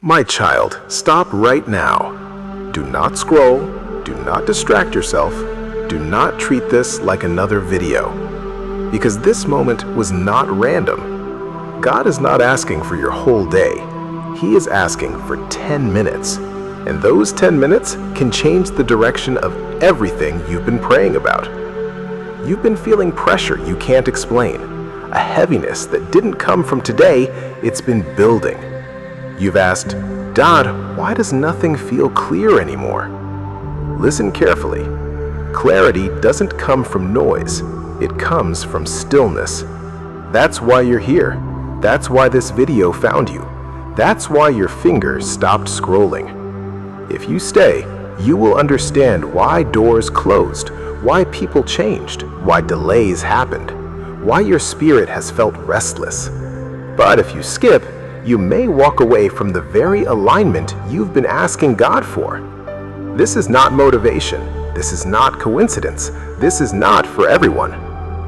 My child, stop right now. Do not scroll, do not distract yourself, do not treat this like another video. Because this moment was not random. God is not asking for your whole day. He is asking for 10 minutes. And those 10 minutes can change the direction of everything you've been praying about. You've been feeling pressure you can't explain, a heaviness that didn't come from today, it's been building. You've asked, "God, why does nothing feel clear anymore?" Listen carefully. Clarity doesn't come from noise, it comes from stillness. That's why you're here. That's why this video found you. That's why your fingers stopped scrolling. If you stay, you will understand why doors closed, why people changed, why delays happened, why your spirit has felt restless. But if you skip, you may walk away from the very alignment you've been asking God for. This is not motivation. This is not coincidence. This is not for everyone.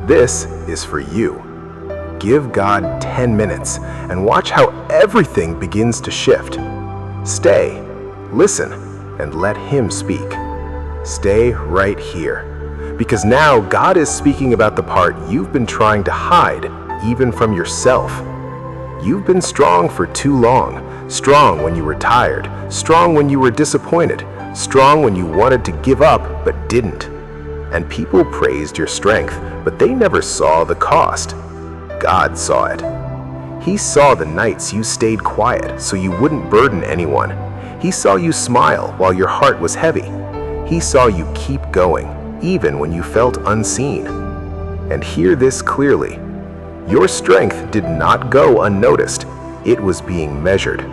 This is for you. Give God 10 minutes and watch how everything begins to shift. Stay, listen, and let Him speak. Stay right here. Because now God is speaking about the part you've been trying to hide, even from yourself. You've been strong for too long. Strong when you were tired. Strong when you were disappointed. Strong when you wanted to give up but didn't. And people praised your strength, but they never saw the cost. God saw it. He saw the nights you stayed quiet so you wouldn't burden anyone. He saw you smile while your heart was heavy. He saw you keep going, even when you felt unseen. And hear this clearly. Your strength did not go unnoticed. It was being measured.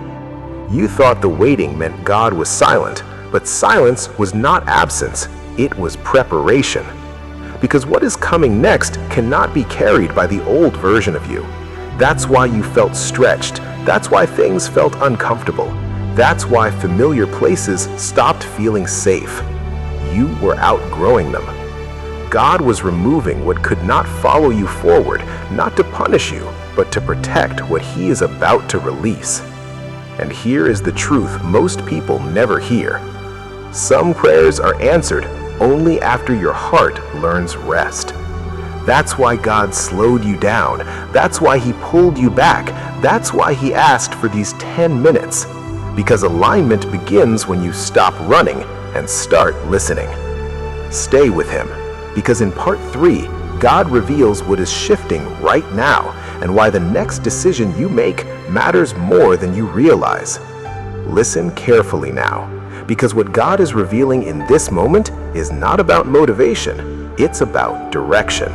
You thought the waiting meant God was silent, but silence was not absence. It was preparation. Because what is coming next cannot be carried by the old version of you. That's why you felt stretched. That's why things felt uncomfortable. That's why familiar places stopped feeling safe. You were outgrowing them. God was removing what could not follow you forward, not to punish you, but to protect what He is about to release. And here is the truth most people never hear. Some prayers are answered only after your heart learns rest. That's why God slowed you down. That's why He pulled you back. That's why He asked for these 10 minutes. Because alignment begins when you stop running and start listening. Stay with Him. Because in part 3, God reveals what is shifting right now and why the next decision you make matters more than you realize. Listen carefully now, because what God is revealing in this moment is not about motivation, it's about direction.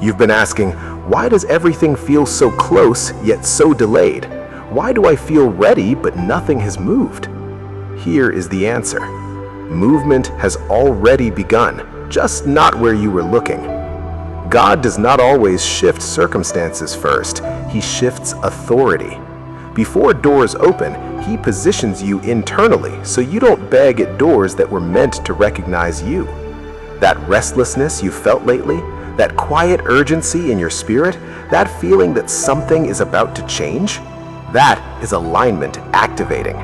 You've been asking, why does everything feel so close yet so delayed? Why do I feel ready but nothing has moved? Here is the answer. Movement has already begun. Just not where you were looking. God does not always shift circumstances first. He shifts authority. Before doors open, He positions you internally so you don't beg at doors that were meant to recognize you. That restlessness you felt lately, that quiet urgency in your spirit, that feeling that something is about to change, that is alignment activating.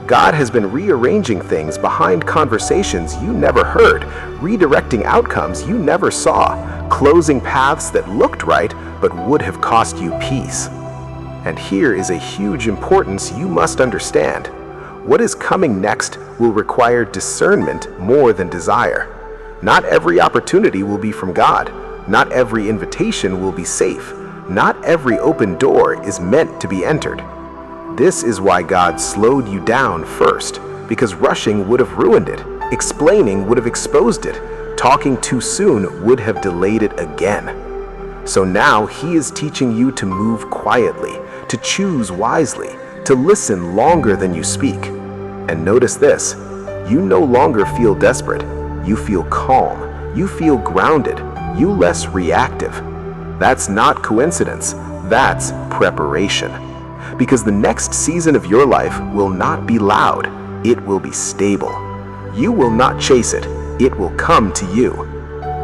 God has been rearranging things behind conversations you never heard, redirecting outcomes you never saw, closing paths that looked right but would have cost you peace. And here is a huge importance you must understand. What is coming next will require discernment more than desire. Not every opportunity will be from God. Not every invitation will be safe. Not every open door is meant to be entered. This is why God slowed you down first, because rushing would have ruined it, explaining would have exposed it, talking too soon would have delayed it again. So now He is teaching you to move quietly, to choose wisely, to listen longer than you speak. And notice this, you no longer feel desperate, you feel calm, you feel grounded, you less reactive. That's not coincidence, that's preparation. Because the next season of your life will not be loud, it will be stable. You will not chase it, it will come to you.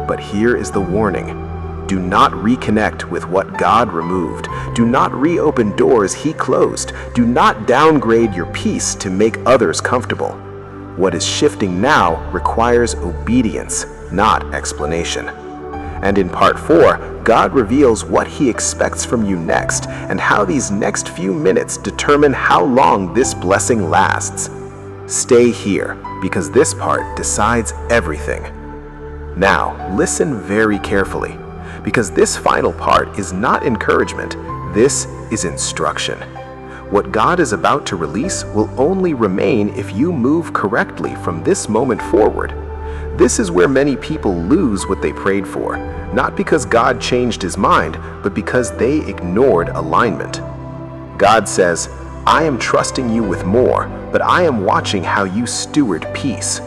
But here is the warning. Do not reconnect with what God removed. Do not reopen doors He closed. Do not downgrade your peace to make others comfortable. What is shifting now requires obedience, not explanation. And in part 4, God reveals what He expects from you next and how these next few minutes determine how long this blessing lasts. Stay here, because this part decides everything. Now, listen very carefully, because this final part is not encouragement, this is instruction. What God is about to release will only remain if you move correctly from this moment forward. This is where many people lose what they prayed for, not because God changed His mind, but because they ignored alignment. God says, I am trusting you with more, but I am watching how you steward peace.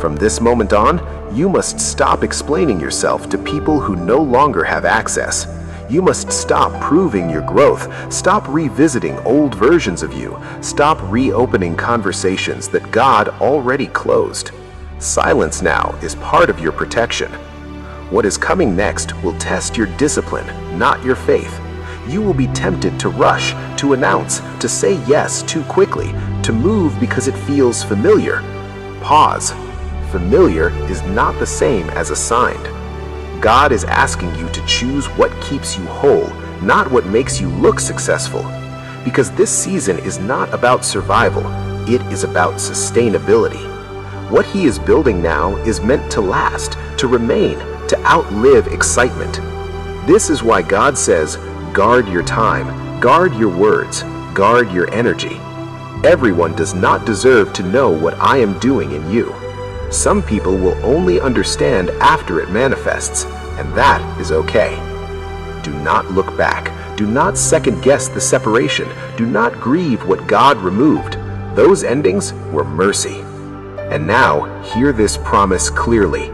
From this moment on, you must stop explaining yourself to people who no longer have access. You must stop proving your growth, stop revisiting old versions of you, stop reopening conversations that God already closed. Silence now is part of your protection. What is coming next will test your discipline, not your faith. You will be tempted to rush, to announce, to say yes too quickly, to move because it feels familiar. Pause. Familiar is not the same as assigned. God is asking you to choose what keeps you whole, not what makes you look successful. Because this season is not about survival, it is about sustainability. What He is building now is meant to last, to remain, to outlive excitement. This is why God says, guard your time, guard your words, guard your energy. Everyone does not deserve to know what I am doing in you. Some people will only understand after it manifests, and that is okay. Do not look back. Do not second guess the separation. Do not grieve what God removed. Those endings were mercy. And now, hear this promise clearly.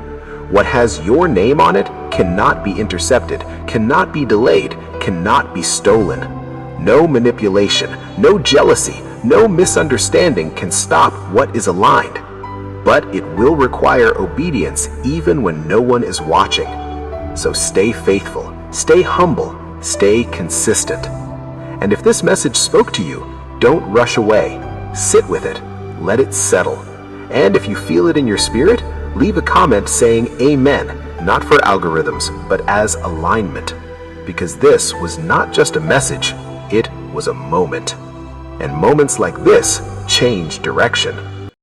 What has your name on it cannot be intercepted, cannot be delayed, cannot be stolen. No manipulation, no jealousy, no misunderstanding can stop what is aligned. But it will require obedience even when no one is watching. So stay faithful, stay humble, stay consistent. And if this message spoke to you, don't rush away. Sit with it, let it settle. And if you feel it in your spirit, leave a comment saying amen, not for algorithms, but as alignment. Because this was not just a message, it was a moment. And moments like this change direction.